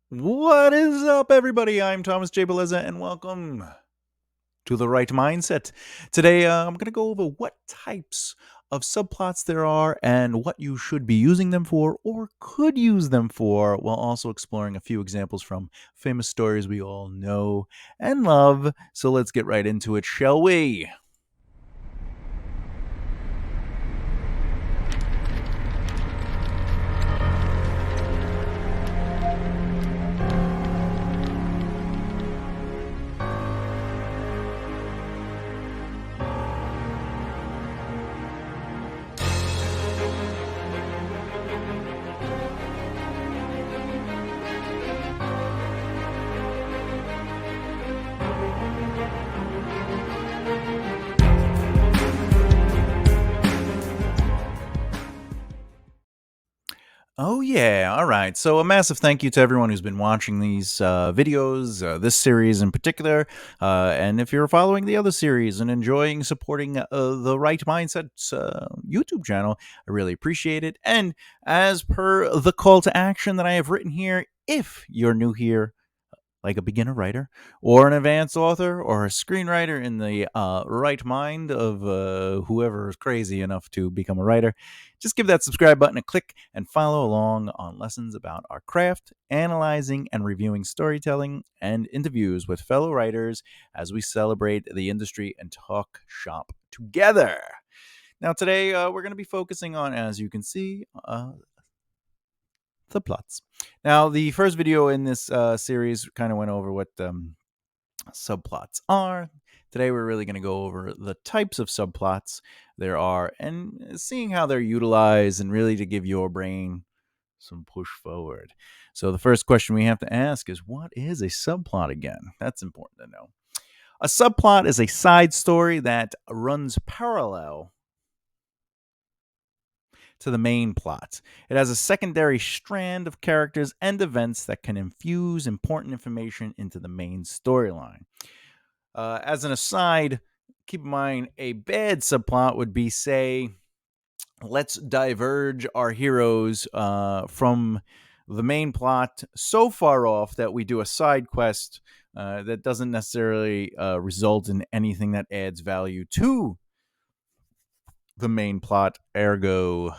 What is up, everybody? I'm Thomas J. Bellezza, and welcome to The Right Mindset. Today, I'm going to go over what types of subplots there are and what you should be using them for or could use them for, while also exploring a few examples from famous stories we all know and love. So let's get right into it, shall we? Oh, yeah. All right. So, a massive thank you to everyone who's been watching these videos, this series in particular. And if you're following the other series and enjoying supporting the Right Mindset's YouTube channel, I really appreciate it. And as per the call to action that I have written here, if you're new here, like a beginner writer or an advanced author or a screenwriter in the right mind of whoever is crazy enough to become a writer, just give that subscribe button a click and follow along on lessons about our craft, analyzing and reviewing storytelling, and interviews with fellow writers as we celebrate the industry and talk shop together. Now, today we're going to be focusing on, as you can see, subplots. Now, the first video in this series kind of went over what subplots are. Today, we're really going to go over the types of subplots there are and seeing how they're utilized and really to give your brain some push forward. So, the first question we have to ask is, what is a subplot again? That's important to know. A subplot is a side story that runs parallel to the main plot. It has a secondary strand of characters and events that can infuse important information into the main storyline. As an aside, keep in mind a bad subplot would be, say, let's diverge our heroes from the main plot so far off that we do a side quest that doesn't necessarily result in anything that adds value to the main plot, ergo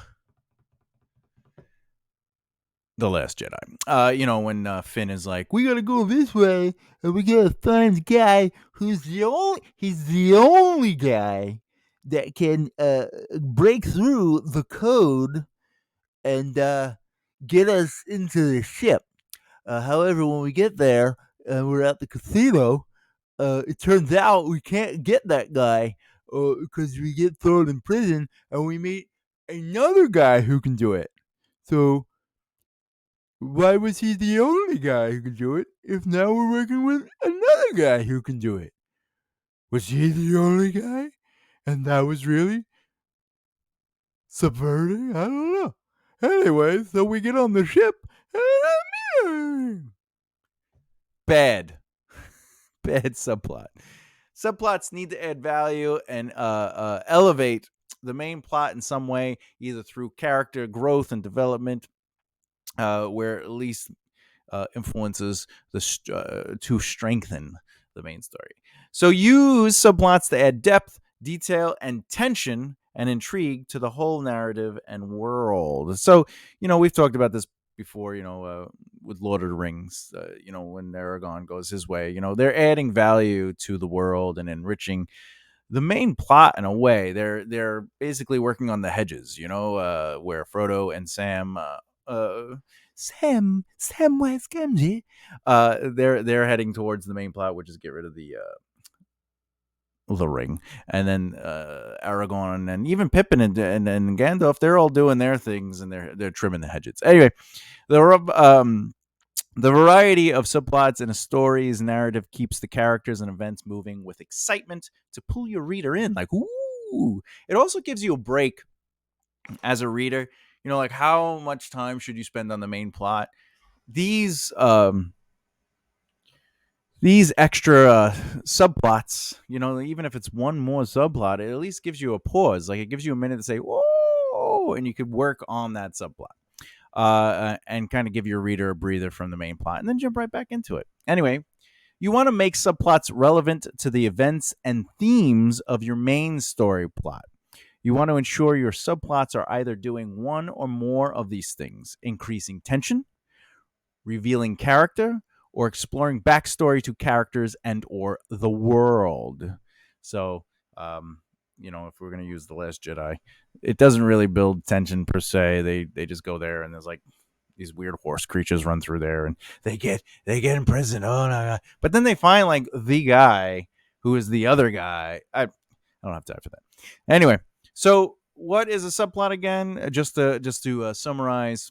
The Last Jedi. When Finn is like, "We gotta go this way, and we gotta find the guy who's he's the only guy that can break through the code and get us into the ship." However, when we get there and we're at the casino, it turns out we can't get that guy because we get thrown in prison, and we meet another guy who can do it. So why was he the only guy who could do it if now we're working with another guy who can do it? Was he the only guy? And that was really subverting? I don't know. Anyway, so we get on the ship. Bad. Bad subplot. Subplots need to add value and elevate the main plot in some way, either through character growth and development, where at least influences to strengthen the main story. So use subplots to add depth, detail, and tension and intrigue to the whole narrative and world. So, we've talked about this before, with Lord of the Rings, when Aragorn goes his way, they're adding value to the world and enriching the main plot in a way. They're basically working on the hedges, where Frodo and Sam Samwise Gamgee. They're heading towards the main plot, which is get rid of the ring, and then Aragorn and even Pippin and Gandalf. They're all doing their things and they're trimming the hedges. Anyway, the variety of subplots in a story's narrative keeps the characters and events moving with excitement to pull your reader in. Like, ooh! It also gives you a break as a reader. Like, how much time should you spend on the main plot? These extra subplots, even if it's one more subplot, it at least gives you a pause. Like, it gives you a minute to say, "Whoa," and you could work on that subplot. and kind of give your reader a breather from the main plot and then jump right back into it. Anyway, you want to make subplots relevant to the events and themes of your main story plot. You want to ensure your subplots are either doing one or more of these things: increasing tension, revealing character, or exploring backstory to characters and or the world. So, if we're going to use The Last Jedi, it doesn't really build tension per se. They just go there and there's like these weird horse creatures run through there and they get imprisoned. Oh my god. But then they find like the guy who is the other guy. I don't have time for that. Anyway, so what is a subplot again? Just to summarize,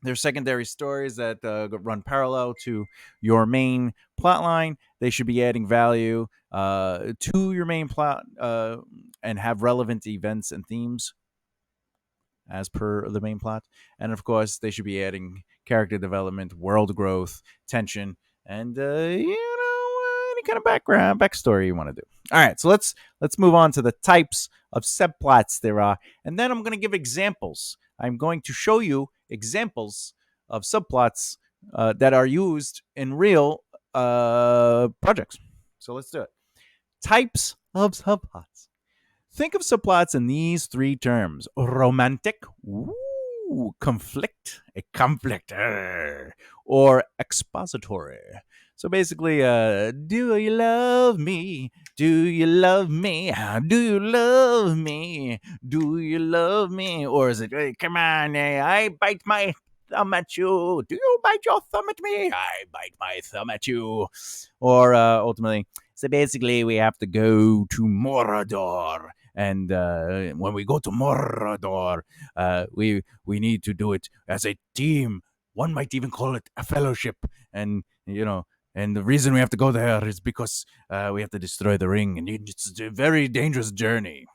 there's secondary stories that run parallel to your main plot line. They should be adding value to your main plot and have relevant events and themes as per the main plot. And of course, they should be adding character development, world growth, tension, and any kind of backstory you want to do. All right, so let's move on to the types of subplots there are, and then I'm going to give examples. I'm going to show you examples of subplots that are used in real projects. So let's do it. Types of subplots. Think of subplots in these three terms: romantic, conflict, a conflict, or expository. So basically, do you love me? Do you love me? Do you love me? Do you love me? Or is it, hey, come on, I bite my thumb at you. Do you bite your thumb at me? I bite my thumb at you. Or ultimately, so basically, we have to go to Mordor. And when we go to Mordor, we need to do it as a team. One might even call it a fellowship. And, and the reason we have to go there is because we have to destroy the ring. And it's a very dangerous journey.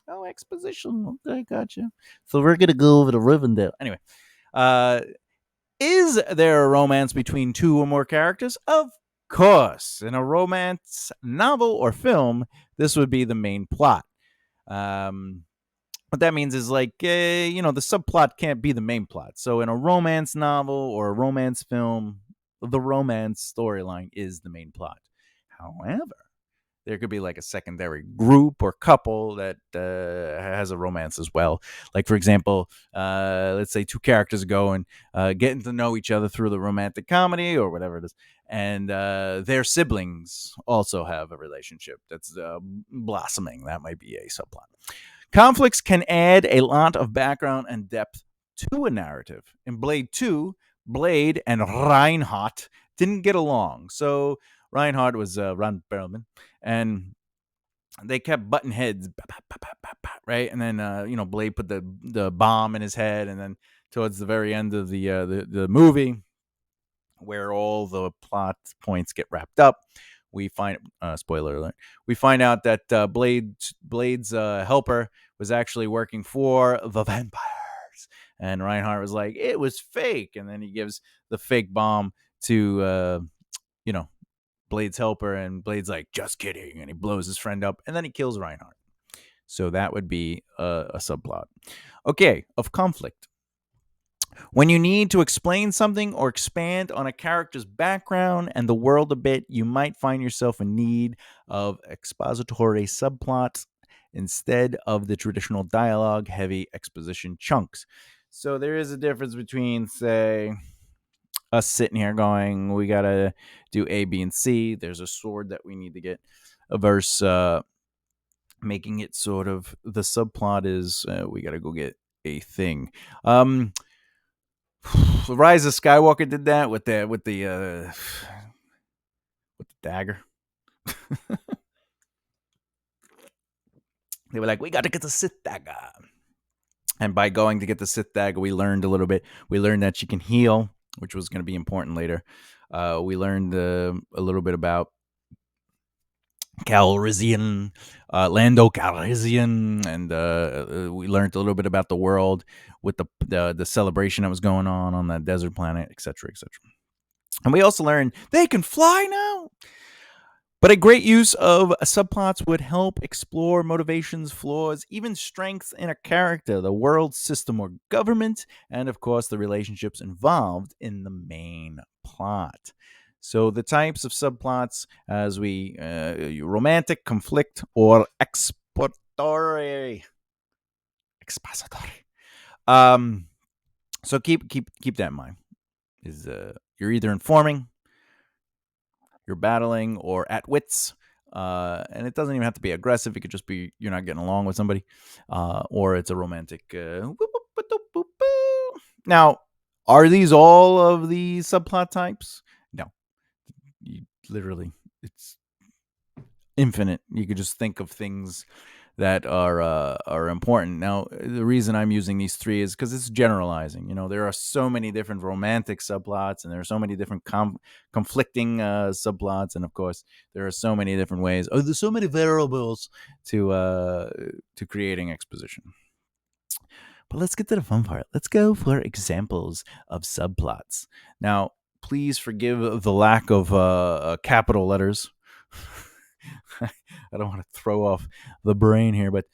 Oh, exposition. Okay, gotcha. So we're going to go over to Rivendell. Anyway, is there a romance between two or more characters? Of course. In a romance novel or film, this would be the main plot. What that means is like, the subplot can't be the main plot. So in a romance novel or a romance film, the romance storyline is the main plot. However, there could be like a secondary group or couple that has a romance as well. Like, for example, let's say two characters go and getting to know each other through the romantic comedy or whatever it is. And their siblings also have a relationship that's blossoming. That might be a subplot. Conflicts can add a lot of background and depth to a narrative. In Blade 2, Blade and Reinhardt didn't get along. So Reinhardt was Ron Perlman, and they kept butting heads, right? And then Blade put the bomb in his head, and then towards the very end of the movie, where all the plot points get wrapped up, we find spoiler alert. We find out that Blade's helper was actually working for the vampires, and Reinhardt was like, "It was fake," and then he gives the fake bomb to Blade's helper, and Blade's like, "Just kidding," and he blows his friend up, and then he kills Reinhardt. So that would be a subplot. Okay, of conflict. When you need to explain something or expand on a character's background and the world a bit, you might find yourself in need of expository subplots instead of the traditional dialogue-heavy exposition chunks. So there is a difference between, say, us sitting here going, we got to do A, B, and C. There's a sword that we need to get. Versus making it sort of, the subplot is we got to go get a thing. Rise of Skywalker did that with the dagger. They were like, we got to get the Sith dagger. And by going to get the Sith dagger, we learned a little bit. We learned that she can heal, which was going to be important later. We learned a little bit about Calrissian, Lando Calrissian, and we learned a little bit about the world with the celebration that was going on that desert planet, etc., etc. And we also learned they can fly now. But a great use of subplots would help explore motivations, flaws, even strengths in a character, the world system or government, and of course the relationships involved in the main plot. So the types of subplots, as we romantic, conflict, or expository. Expository. So keep that in mind. Is you're either informing, you're battling, or at wits. And it doesn't even have to be aggressive. It could just be you're not getting along with somebody, or it's a romantic. Now, are these all of the subplot types? No, you literally, it's infinite. You could just think of things that are important. Now, the reason I'm using these three is because it's generalizing. You know, there are so many different romantic subplots, and there are so many different conflicting subplots, and of course, there are so many different ways. Oh, there's so many variables to creating exposition. But let's get to the fun part. Let's go for examples of subplots. Now, please forgive the lack of capital letters. I don't want to throw off the brain here, but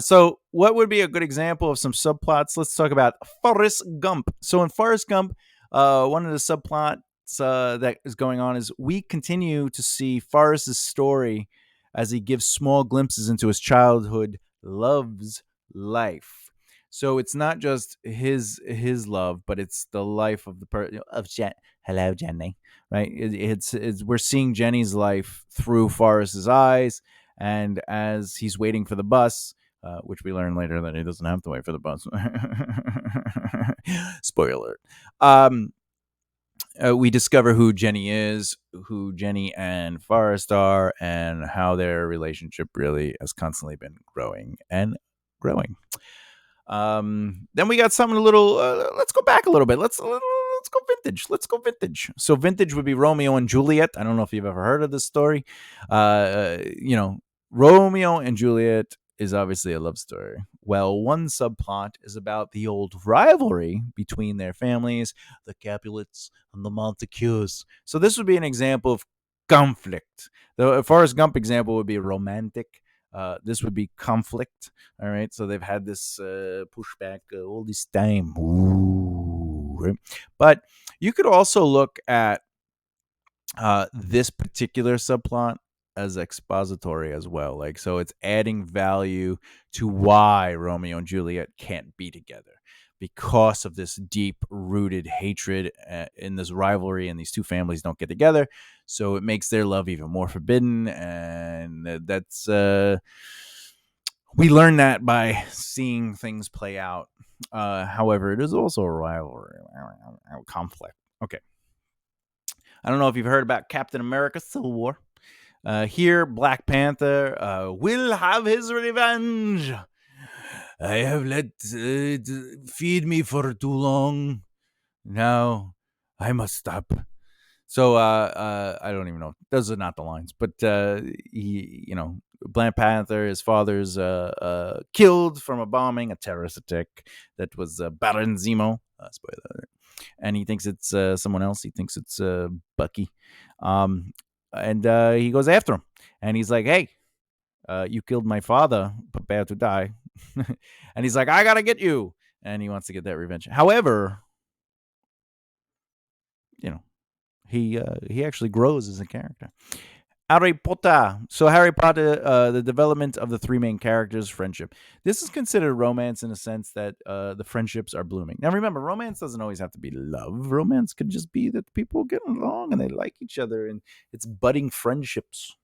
so what would be a good example of some subplots? Let's talk about Forrest Gump. So in Forrest Gump, one of the subplots that is going on is we continue to see Forrest's story as he gives small glimpses into his childhood love's life. So it's not just his love, but it's the life of the person of Jen. Hello, Jenny. Right? It's we're seeing Jenny's life through Forrest's eyes, and as he's waiting for the bus, which we learn later that he doesn't have to wait for the bus. Spoiler. We discover who Jenny is, who Jenny and Forrest are, and how their relationship really has constantly been growing and growing. Then we got something a little. Let's go back a little bit. Let's go vintage. Let's go vintage. So vintage would be Romeo and Juliet. I don't know if you've ever heard of this story. Romeo and Juliet is obviously a love story. Well, one subplot is about the old rivalry between their families, the Capulets and the Montagues. So this would be an example of conflict. The Forrest Gump example would be romantic. This would be conflict. All right. So they've had this pushback all this time. Ooh, right? But you could also look at this particular subplot as expository as well. Like, so it's adding value to why Romeo and Juliet can't be together because of this deep rooted hatred in this rivalry, and these two families don't get together. So it makes their love even more forbidden. And that's, we learn that by seeing things play out. However, it is also a rivalry, conflict. Okay. I don't know if you've heard about Captain America Civil War. Here, Black Panther will have his revenge. I have let feed me for too long. Now I must stop. So I don't even know. Those are not the lines, but Black Panther, his father's killed from a bombing, a terrorist attack that was Baron Zemo. Spoiler alert. And he thinks it's someone else. He thinks it's Bucky. And he goes after him. And he's like, hey, you killed my father, prepare to die. And he's like, I got to get you. And he wants to get that revenge. However, he actually grows as a character. Harry Potter. So Harry Potter, the development of the three main characters' friendship. This is considered romance in a sense that the friendships are blooming. Now remember, romance doesn't always have to be love. Romance could just be that people get along and they like each other, and it's budding friendships.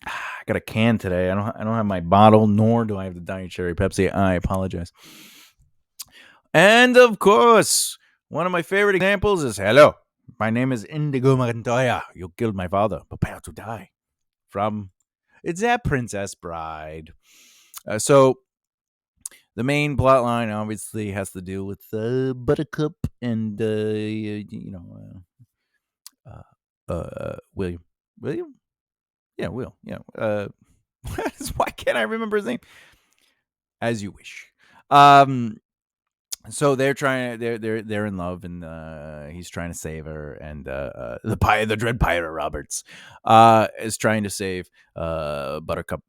I got a can today. I don't have my bottle, nor do I have the Diet Cherry Pepsi. I apologize. And of course, one of my favorite examples is hello. My name is Indigo Montoya. You killed my father. Prepare to die. From It's that Princess Bride. So the main plot line obviously has to do with Buttercup and William. William? Yeah, Will. Yeah. Why can't I remember his name? As you wish. So they're in love, and he's trying to save her, and the dread pirate Roberts is trying to save Buttercup.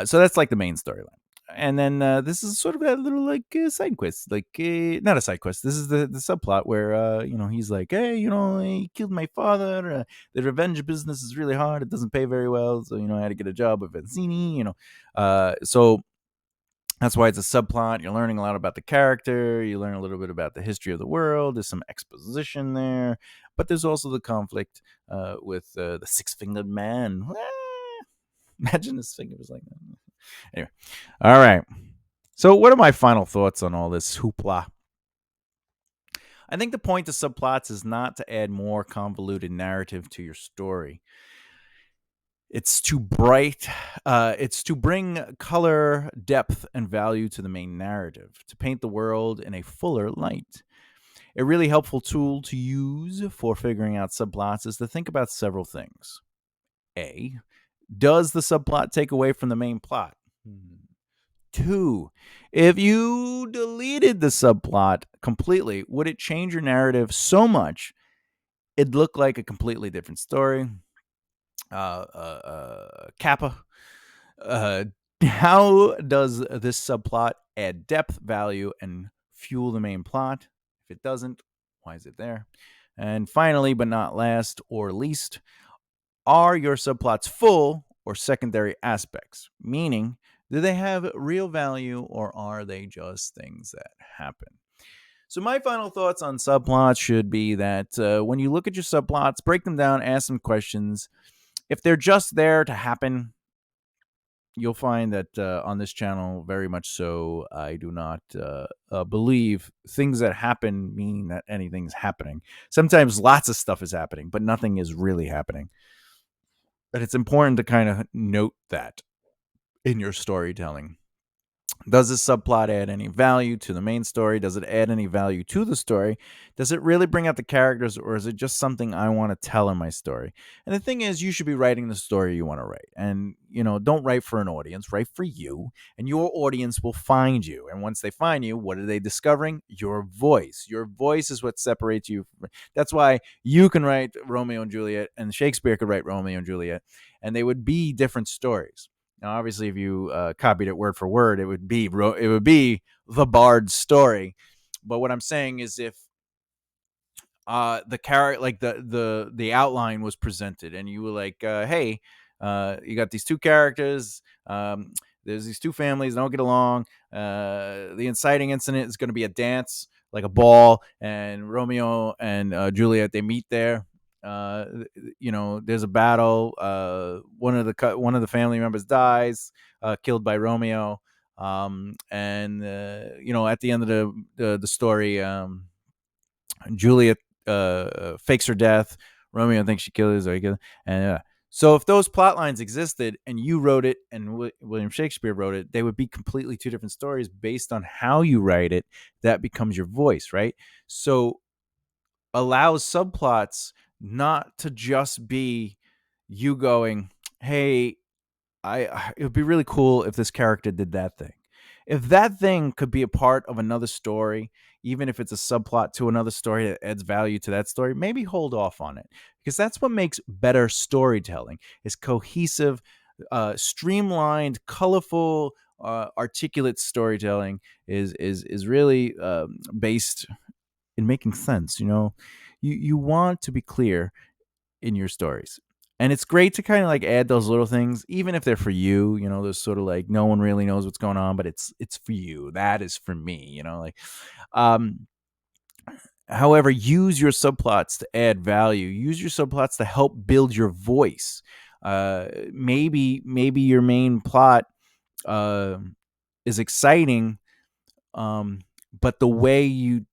So that's like the main storyline. And then this is sort of a little like side quest, like not a side quest. This is the subplot where he's like, hey, he killed my father. The revenge business is really hard. It doesn't pay very well, so I had to get a job with Vizzini. So that's why it's a subplot. You're learning a lot about the character. You learn a little bit about the history of the world. There's some exposition there, but there's also the conflict with the six-fingered man. Imagine his finger was like that. Anyway, all right. So, what are my final thoughts on all this hoopla? I think the point of subplots is not to add more convoluted narrative to your story. It's to bring color, depth, and value to the main narrative, to paint the world in a fuller light. A really helpful tool to use for figuring out subplots is to think about several things. A, does the subplot take away from the main plot? 2, if you deleted the subplot completely, would it change your narrative so much it'd look like a completely different story? Kappa. How does this subplot add depth, value, and fuel the main plot? If it doesn't, why is it there? And finally, but not last or least, are your subplots full or secondary aspects? Meaning, do they have real value or are they just things that happen? So, my final thoughts on subplots should be that when you look at your subplots, break them down, ask some questions. If they're just there to happen, you'll find that on this channel, very much so, I do not believe things that happen mean that anything's happening. Sometimes lots of stuff is happening, but nothing is really happening. But it's important to kind of note that in your storytelling. Does this subplot add any value to the main story? Does it add any value to the story? Does it really bring out the characters, or is it just something I want to tell in my story? And the thing is, you should be writing the story you want to write. And, don't write for an audience, write for you, and your audience will find you. And once they find you, what are they discovering? Your voice. Your voice is what separates you. That's why you can write Romeo and Juliet, and Shakespeare could write Romeo and Juliet, and they would be different stories. Now, obviously, if you copied it word for word, it would be the Bard's story. But what I'm saying is, if the character, like the outline was presented, and you were like, "Hey, you got these two characters. There's these two families. They don't get along. The inciting incident is going to be a dance, like a ball, and Romeo and Juliet, they meet there. There's a battle. One of the family members dies, killed by Romeo. And at the end of the story, Juliet fakes her death. Romeo thinks she killed her, and so if those plot lines existed and you wrote it and William Shakespeare wrote it, they would be completely two different stories based on how you write it. That becomes your voice, right? So allows subplots not to just be you going, hey, it would be really cool if this character did that thing. If that thing could be a part of another story, even if it's a subplot to another story that adds value to that story, maybe hold off on it, because that's what makes better storytelling, is cohesive, streamlined, colorful, articulate storytelling is really based in making sense. You want to be clear in your stories. And it's great to kind of like add those little things, even if they're for you, those sort of like no one really knows what's going on, but it's for you. That is for me, um however, use your subplots to add value. Use your subplots to help build your voice. Maybe your main plot is exciting, but the way you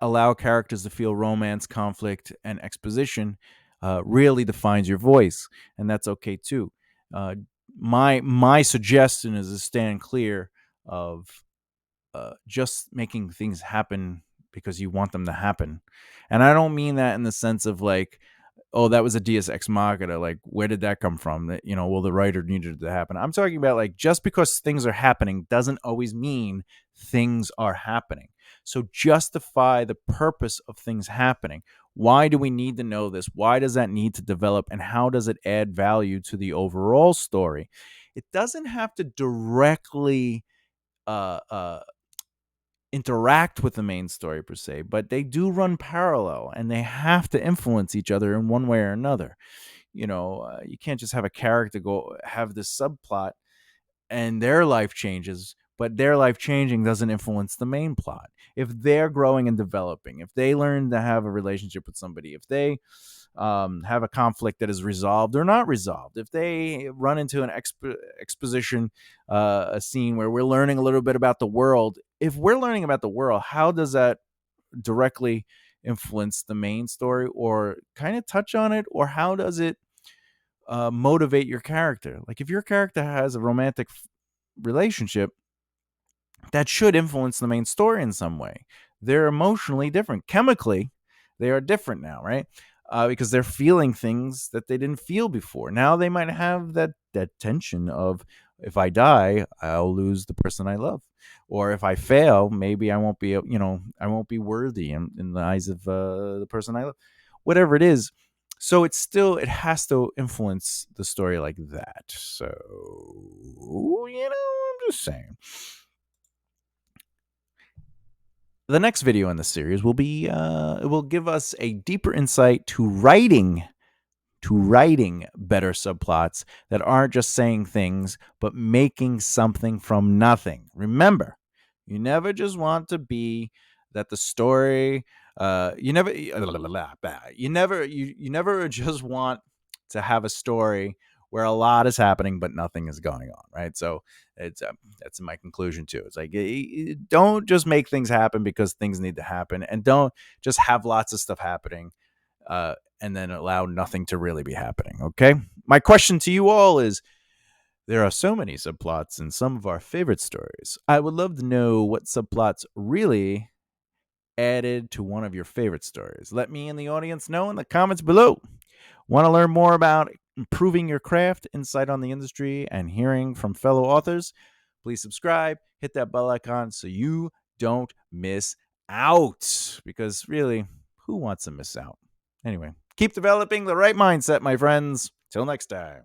allow characters to feel romance, conflict, and exposition really defines your voice, and that's okay too. My suggestion is to stand clear of just making things happen because you want them to happen, and I don't mean that in the sense of like, oh, that was a Deus Ex Machina. Like, where did that come from? That well, the writer needed it to happen. I'm talking about like, just because things are happening doesn't always mean things are happening. So justify the purpose of things happening. Why do we need to know this? Why does that need to develop? And how does it add value to the overall story? It doesn't have to directly uh, uh, interact with the main story per se, but they do run parallel and they have to influence each other in one way or another. You can't just have a character go have this subplot and their life changes, but their life changing doesn't influence the main plot. If they're growing and developing, if they learn to have a relationship with somebody, if they have a conflict that is resolved or not resolved, if they run into an exposition, a scene where we're learning a little bit about the world, if we're learning about the world, how does that directly influence the main story or kind of touch on it, or how does it motivate your character? Like if your character has a romantic relationship, that should influence the main story in some way. They're emotionally different. Chemically, they are different now, right? Because they're feeling things that they didn't feel before. Now they might have that tension of, if I die, I'll lose the person I love, or if I fail, maybe I won't be, I won't be worthy in the eyes of the person I love. Whatever it is. So it has to influence the story like that. So, I'm just saying. The next video in the series will be it will give us a deeper insight to writing better subplots that aren't just saying things but making something from nothing. Remember, you never just want to be that the story you never just want to have a story where a lot is happening but nothing is going on, right? So it's that's my conclusion too. It's like, don't just make things happen because things need to happen, and don't just have lots of stuff happening and then allow nothing to really be happening. Okay. My question to you all is, there are so many subplots in some of our favorite stories. I would love to know what subplots really added to one of your favorite stories. Let me in the audience know in the comments below. Want to learn more about improving your craft, insight on the industry, and hearing from fellow authors? Please subscribe, hit that bell icon so you don't miss out. Because really, who wants to miss out? Anyway, keep developing the right mindset, my friends. Till next time.